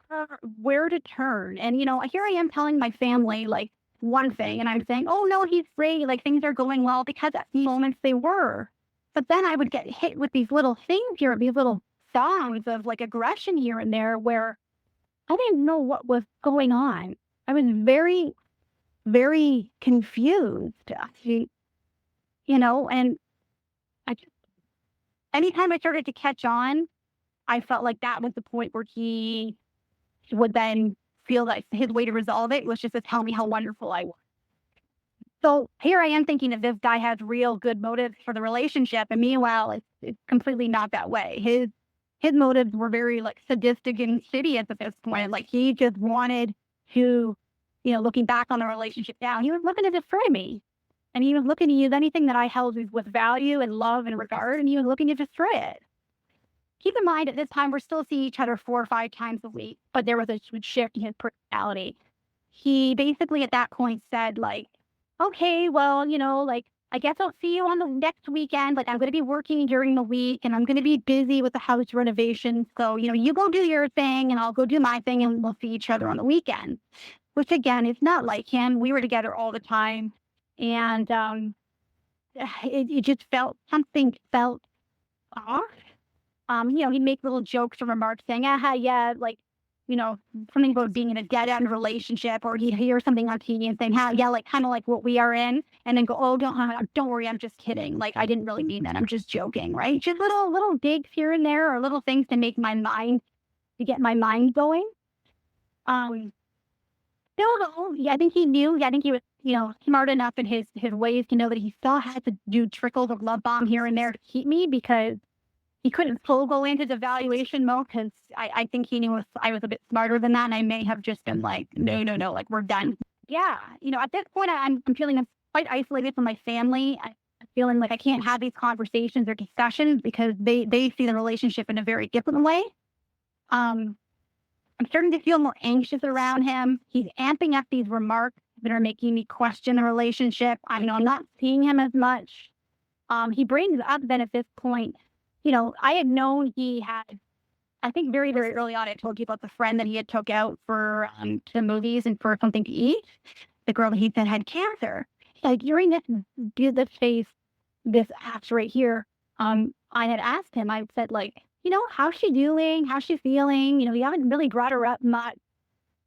where to turn. And, here I am telling my family, like, one thing, and I'm saying, oh, no, he's great. Like, things are going well, because at moments they were. But then I would get hit with these little things here, these little songs of, like, aggression here and there where I didn't know what was going on. I was very, very confused, and I just, anytime I started to catch on, I felt like that was the point where he would then feel that his way to resolve it was just to tell me how wonderful I was. So here I am thinking that this guy has real good motives for the relationship, and meanwhile, it's completely not that way. His motives were very, like, sadistic and insidious at this point. Like, he just wanted to, looking back on the relationship now, he was looking to destroy me. And he was looking to use anything that I held with value and love and regard, and he was looking to destroy it. Keep in mind, at this time, we're still seeing each other 4 or 5 times a week, but there was a shift in his personality. He basically at that point said, like, okay, well, like, I guess I'll see you on the next weekend. Like, I'm going to be working during the week, and I'm going to be busy with the house renovation. So, you go do your thing, and I'll go do my thing, and we'll see each other on the weekend. Which, again, is not like him. We were together all the time. And it just something felt off. He'd make little jokes or remarks saying, yeah, like, something about being in a dead-end relationship, or he'd hear something on TV and saying, yeah, like, kind of like what we are in, and then go, oh, don't worry, I'm just kidding. Like, I didn't really mean that. I'm just joking, right? Just little digs here and there, or little things to get my mind going. No, yeah, I think he knew. Yeah, I think he was, smart enough in his ways to know that he still had to do trickles of love bomb here and there to keep me, because he couldn't go into the evaluation mode, because I think he knew I was a bit smarter than that, and I may have just been like, no, like, we're done. Yeah, at this point, I'm feeling quite isolated from my family. I'm feeling like I can't have these conversations or discussions because they see the relationship in a very different way. I'm starting to feel more anxious around him. He's amping up these remarks that are making me question the relationship. I'm not seeing him as much. He brings up then at this point, I had known he had, I think very, very early on, I told you about the friend that he had took out for to the movies and for something to eat. The girl that he said had cancer. Like, during this phase, this act right here, I had asked him, I said, like, how's she doing? How's she feeling? You haven't really brought her up much.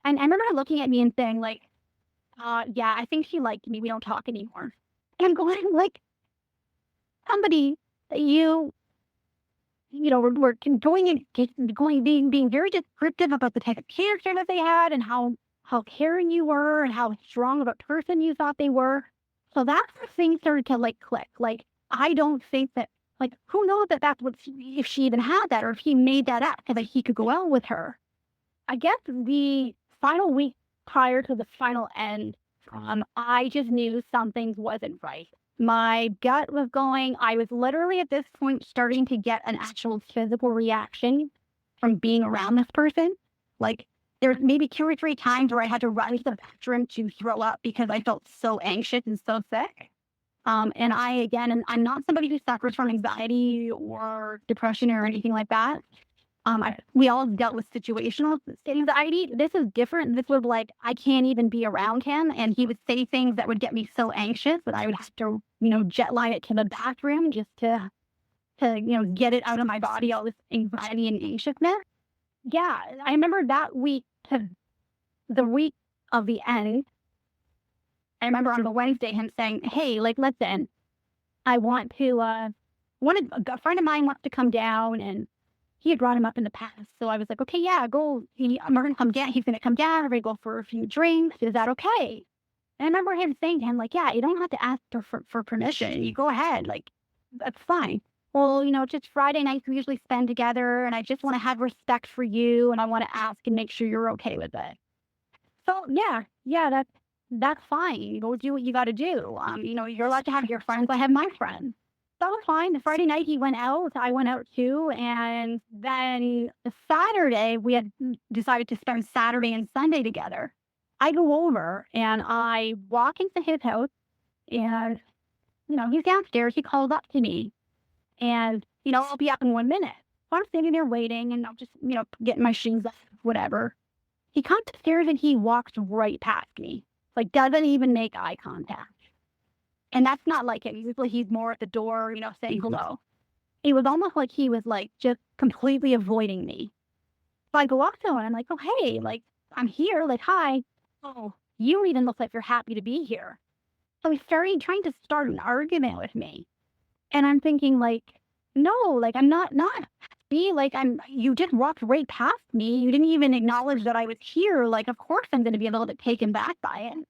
And I remember her looking at me and saying, like, yeah, I think she liked me. We don't talk anymore. And I'm going, like, somebody that we're being very descriptive about the type of character that they had, and how caring you were, and how strong of a person you thought they were. So that's where things started to, like, click. Like, I don't think that, like, who knows that's what, if she even had that, or if he made that up so that he could go out with her. I guess the final week prior to the final end, I just knew something wasn't right. My gut was going. I was literally at this point starting to get an actual physical reaction from being around this person. Like, there's maybe 2 or 3 times where I had to run to the bathroom to throw up because I felt so anxious and so sick. And I'm not somebody who suffers from anxiety or depression or anything like that. We all dealt with situational anxiety. This is different. This was like, I can't even be around him, and he would say things that would get me so anxious that I would have to, jet line it to the bathroom just to get it out of my body, all this anxiety and anxiousness. Yeah, I remember that week, the week of the end. I remember on the Wednesday him saying, hey, like, listen, I want to, a friend of mine wants to come down, and he had brought him up in the past. So I was like, okay, yeah, go. We're going to come down. He's going to come down. We're going to go for a few drinks. Is that okay? And I remember him saying to him, like, yeah, you don't have to ask her for permission. You go ahead. Like, that's fine. Well, just Friday nights we usually spend together, and I just want to have respect for you, and I want to ask and make sure you're okay with it. So, yeah, that's fine. You go do what you got to do. You're allowed to have your friends. I have my friends. that was fine. The Friday night he went out, I went out too. And then the Saturday, we had decided to spend Saturday and Sunday together. I go over and I walk into his house and, he's downstairs. He calls up to me and, I'll be up in 1 minute. So I'm sitting there waiting and I'm just, getting my shoes off, whatever. He comes upstairs and he walks right past me, like doesn't even make eye contact. And that's not like him. Usually he's more at the door, saying hello. It was almost like he was like just completely avoiding me. So I go up to him and I'm like, oh, hey, like I'm here, like, hi. Oh, you don't even look like you're happy to be here. So he started trying to start an argument with me. And I'm thinking like, no, like I'm not happy. Like you just walked right past me. You didn't even acknowledge that I was here. Like, of course I'm going to be a little bit taken back by it.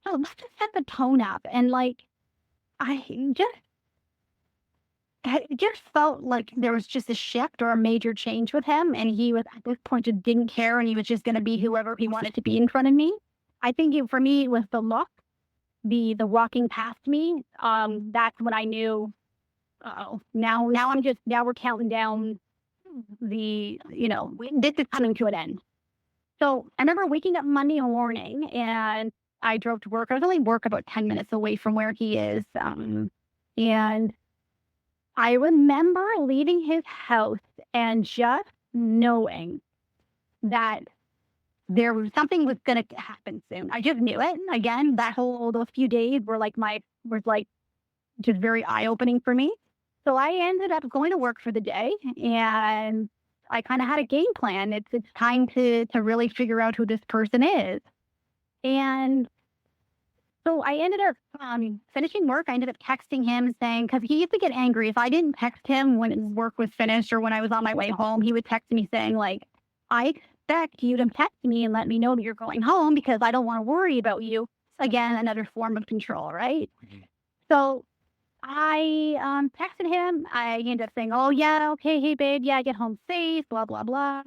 So let's just set the tone up. And like, I just felt like there was just a shift or a major change with him. And he was at this point just didn't care. And he was just going to be whoever he wanted to be in front of me. I think for me, it was the look, the walking past me. That's when I knew, now we're counting down this is coming to an end. So I remember waking up Monday morning and I drove to work. I was only about 10 minutes away from where he is. And I remember leaving his house and just knowing that something was going to happen soon. I just knew it. Again, those few days were just very eye-opening for me. So I ended up going to work for the day and I kind of had a game plan. It's time to really figure out who this person is. And so I ended up finishing work. I ended up texting him saying, because he used to get angry if I didn't text him when his work was finished or when I was on my way home. He would text me saying, like, I expect you to text me and let me know that you're going home because I don't want to worry about you. Again, another form of control, right? Mm-hmm. So I texted him. I ended up saying, oh, yeah, okay, hey, babe, yeah, get home safe, blah, blah, blah.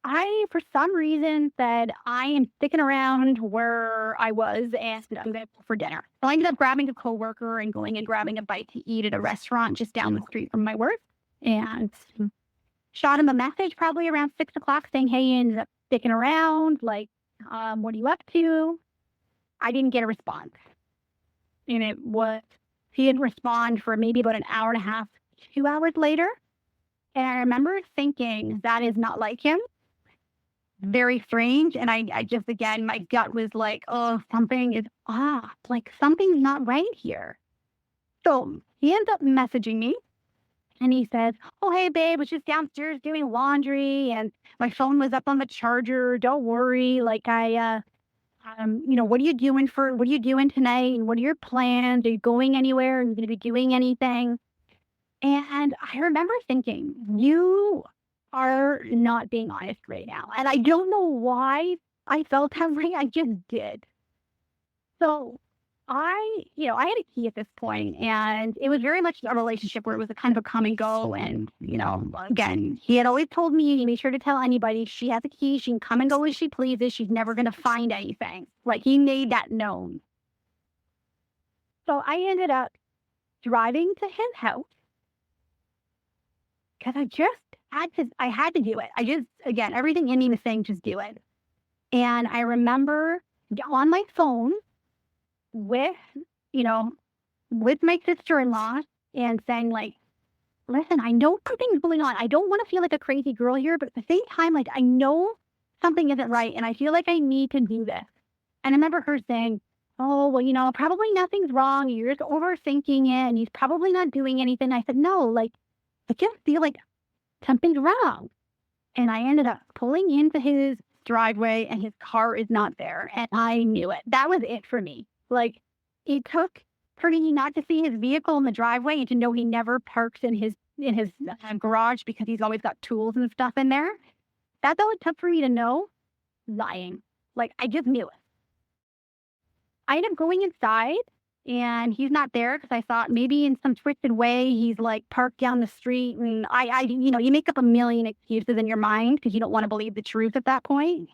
I, for some reason, said I am sticking around where I was and I'm going to go for dinner. So I ended up grabbing a coworker and going and grabbing a bite to eat at a restaurant just down the street from my work and shot him a message probably around 6 o'clock saying, hey, you ended up sticking around. Like, what are you up to? I didn't get a response. And he didn't respond for maybe about an hour and a half, 2 hours later. And I remember thinking, that is not like him. Very strange. And I just, again, my gut was like, oh, something is off. Like something's not right here. So he ends up messaging me and he says, oh, hey, babe, I was just downstairs doing laundry and my phone was up on the charger. Don't worry. Like what are you doing tonight? And what are your plans? Are you going anywhere? Are you going to be doing anything? And I remember thinking, you are not being honest right now. And I don't know why I felt that way. I just did. So I had a key at this point, and it was very much a relationship where it was a kind of a come and go. And, again, he had always told me, make sure to tell anybody she has a key. She can come and go as she pleases. She's never going to find anything. Like, he made that known. So I ended up driving to his house because I had to do it. Again, everything in me was saying, just do it. And I remember on my phone with my sister-in-law and saying, like, listen, I know something's going on. I don't want to feel like a crazy girl here, but at the same time, like, I know something isn't right and I feel like I need to do this. And I remember her saying, oh, well, probably nothing's wrong. You're just overthinking it and he's probably not doing anything. I said, no, like, I just feel like something's wrong. And I ended up pulling into his driveway and his car is not there. And I knew it. That was it for me. Like, it took for me not to see his vehicle in the driveway and to know he never parks in his garage because he's always got tools and stuff in there. That's all it took for me to know lying. Like, I just knew it. I ended up going inside and he's not there because I thought maybe in some twisted way he's like parked down the street. And you make up a million excuses in your mind because you don't want to believe the truth at that point.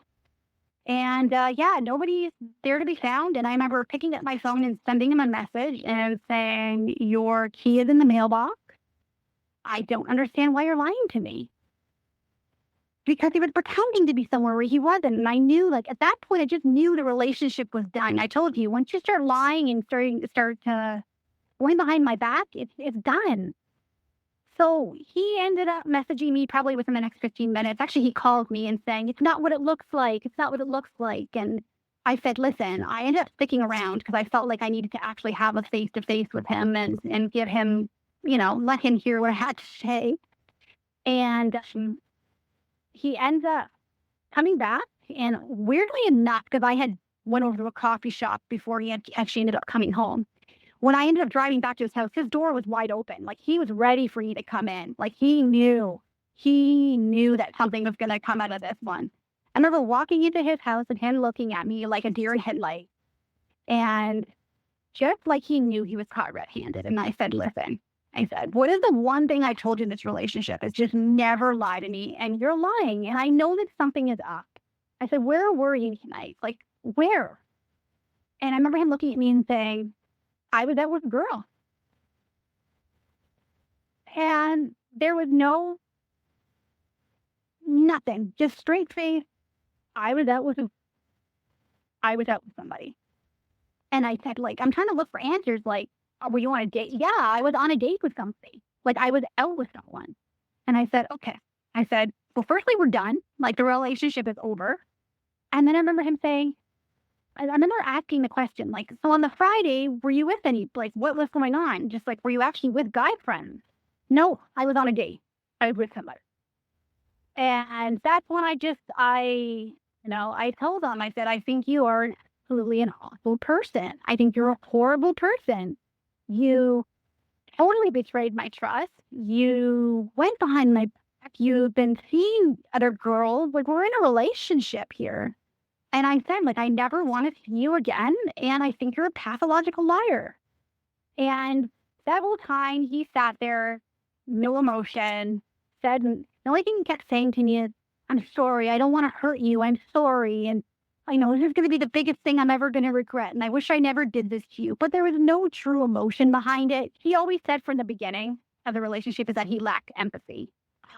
And nobody's there to be found. And I remember picking up my phone and sending him a message and saying, your key is in the mailbox. I don't understand why you're lying to me. Because he was pretending to be somewhere where he wasn't. And I knew, like, at that point, I just knew the relationship was done. I told you, once you start lying and start going behind my back, it's done. So he ended up messaging me probably within the next 15 minutes. Actually, he called me and saying, it's not what it looks like. It's not what it looks like. And I said, listen, I ended up sticking around because I felt like I needed to actually have a face-to-face with him and give him, let him hear what I had to say. And he ends up coming back. And weirdly enough, because I had went over to a coffee shop before he actually ended up coming home. When I ended up driving back to his house, his door was wide open. Like, he was ready for me to come in. Like, he knew that something was going to come out of this one. I remember walking into his house and him looking at me like a deer in headlights. And just like he knew he was caught red-handed. And I said, listen, what is the one thing I told you in this relationship is just never lie to me. And you're lying. And I know that something is up. I said, where were you tonight? Like, where? And I remember him looking at me and saying, I was out with a girl. And there was nothing, just straight face. I was out with somebody. And I said, like, I'm trying to look for answers. Like, were you on a date? Yeah, I was on a date with somebody. Like, I was out with someone. And I said, okay. I said, well, firstly, we're done. Like, the relationship is over. And then I remember him saying, I remember asking the question, like, so on the Friday, were you with any, like, what was going on? Just like, were you actually with guy friends? No, I was on a date. I was with somebody. And that's when I told him, I said, I think you are absolutely an awful person. I think you're a horrible person. You totally betrayed my trust. You went behind my back. You've been seeing other girls. Like, we're in a relationship here. And I said, like, I never want to see you again. And I think you're a pathological liar. And that whole time he sat there, no emotion, said, the only thing he kept saying to me is, I'm sorry. I don't want to hurt you. I'm sorry. And I know this is going to be the biggest thing I'm ever going to regret. And I wish I never did this to you. But there was no true emotion behind it. He always said from the beginning of the relationship is that he lacked empathy.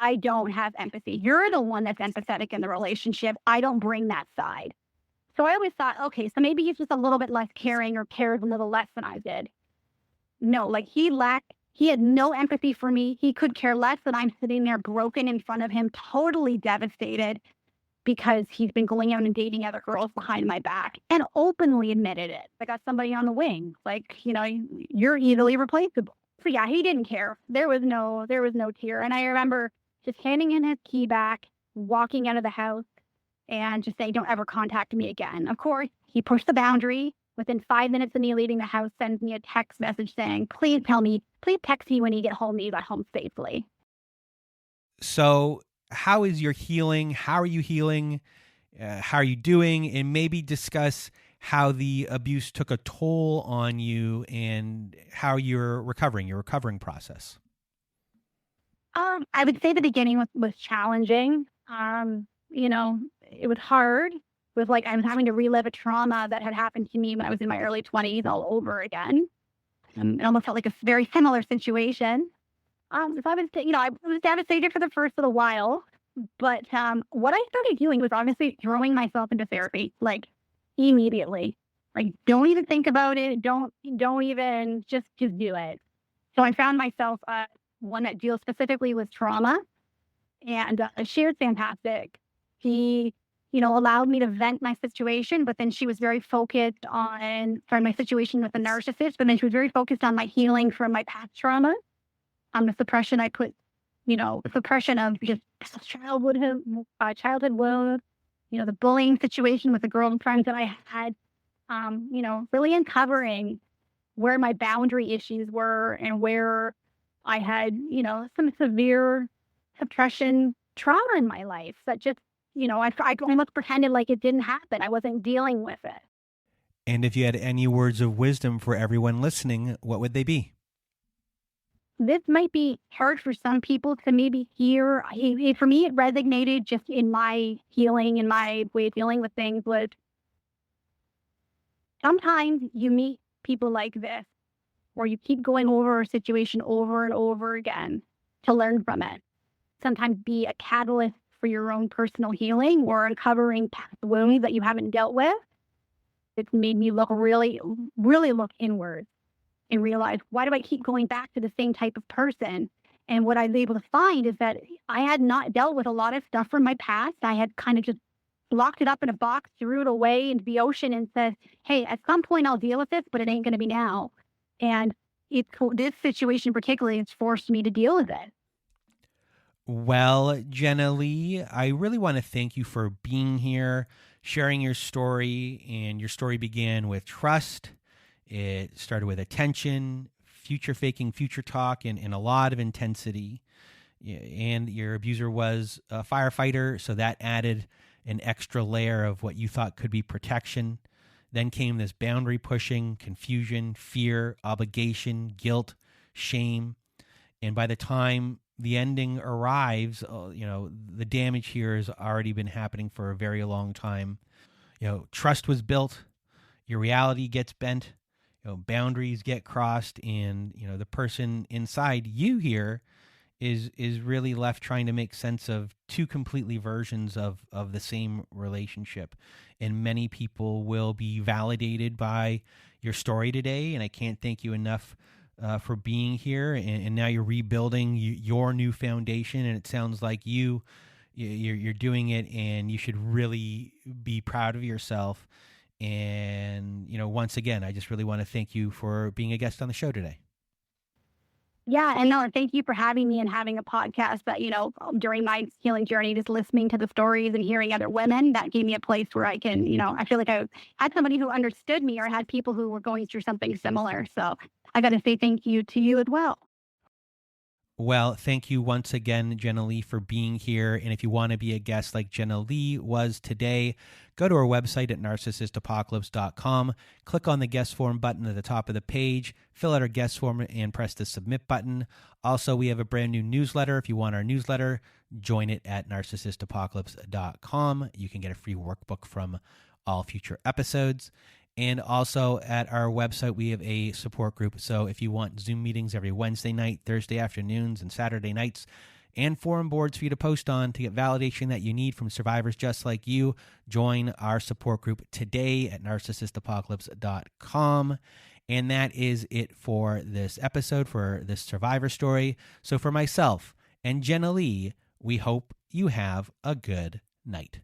I don't have empathy. You're the one that's empathetic in the relationship. I don't bring that side. So I always thought, okay, so maybe he's just a little bit less caring or cares a little less than I did. No, like he had no empathy for me. He could care less that I'm sitting there broken in front of him, totally devastated because he's been going out and dating other girls behind my back and openly admitted it. I got somebody on the wing, like, you're easily replaceable. So yeah, he didn't care. There was no tear. And I remember just handing him his key back, walking out of the house, and just saying, don't ever contact me again. Of course, he pushed the boundary. Within 5 minutes of me leaving the house, sends me a text message saying, please text me when you get home, you got home safely. So how is your healing? How are you healing? How are you doing? And maybe discuss how the abuse took a toll on you and how you're recovering, your recovering process. I would say the beginning was challenging. It was hard. It was like I was having to relive a trauma that had happened to me when I was in my early 20s all over again. It almost felt like a very similar situation. So I was devastated for the first little while. But what I started doing was obviously throwing myself into therapy, like immediately. Like, don't even think about it. Don't even just do it. So I found myself one that deals specifically with trauma, and shared fantastic. He, allowed me to vent my situation, but then she was very focused on my situation with the narcissist, but then she was very focused on my healing from my past trauma. The suppression I put, suppression of just childhood wounds, the bullying situation with the girlfriends that I had, really uncovering where my boundary issues were and where I had, some severe suppression trauma in my life that just, I almost pretended like it didn't happen. I wasn't dealing with it. And if you had any words of wisdom for everyone listening, what would they be? this might be hard for some people to maybe hear. For me, it resonated just in my healing and my way of dealing with things was sometimes you meet people like this, or you keep going over a situation over and over again to learn from it. Sometimes be a catalyst for your own personal healing or uncovering past wounds that you haven't dealt with. It's made me really look inward and realize, why do I keep going back to the same type of person? And what I was able to find is that I had not dealt with a lot of stuff from my past. I had kind of just locked it up in a box, threw it away into the ocean and said, hey, at some point I'll deal with this, but it ain't going to be now. And this situation particularly has forced me to deal with it. Well, Jenna Lee, I really want to thank you for being here, sharing your story. And your story began with trust. It started with attention, future faking, future talk, and a lot of intensity. And your abuser was a firefighter, so that added an extra layer of what you thought could be protection. Then came this boundary pushing, confusion, fear, obligation, guilt, shame. And by the time the ending arrives, the damage here has already been happening for a very long time. Trust was built, your reality gets bent, boundaries get crossed, and the person inside you here is really left trying to make sense of two completely versions of the same relationship. And many people will be validated by your story today, and I can't thank you enough for being here. And now you're rebuilding your new foundation, and it sounds like you're doing it, and you should really be proud of yourself. And, once again, I just really want to thank you for being a guest on the show today. Yeah, and no, thank you for having me and having a podcast that, during my healing journey, just listening to the stories and hearing other women, that gave me a place where I can, I feel like I had somebody who understood me or had people who were going through something similar. So I got to say thank you to you as well. Well, thank you once again, Jenna Lee, for being here. And if you want to be a guest like Jenna Lee was today, go to our website at narcissistapocalypse.com, click on the guest form button at the top of the page, fill out our guest form, and press the submit button. Also, we have a brand new newsletter. If you want our newsletter, join it at narcissistapocalypse.com. You can get a free workbook from all future episodes. And also at our website, we have a support group. So if you want Zoom meetings every Wednesday night, Thursday afternoons, and Saturday nights, and forum boards for you to post on to get validation that you need from survivors just like you, join our support group today at narcissistapocalypse.com. And that is it for this episode, for this survivor story. So for myself and Jenna Lee, we hope you have a good night.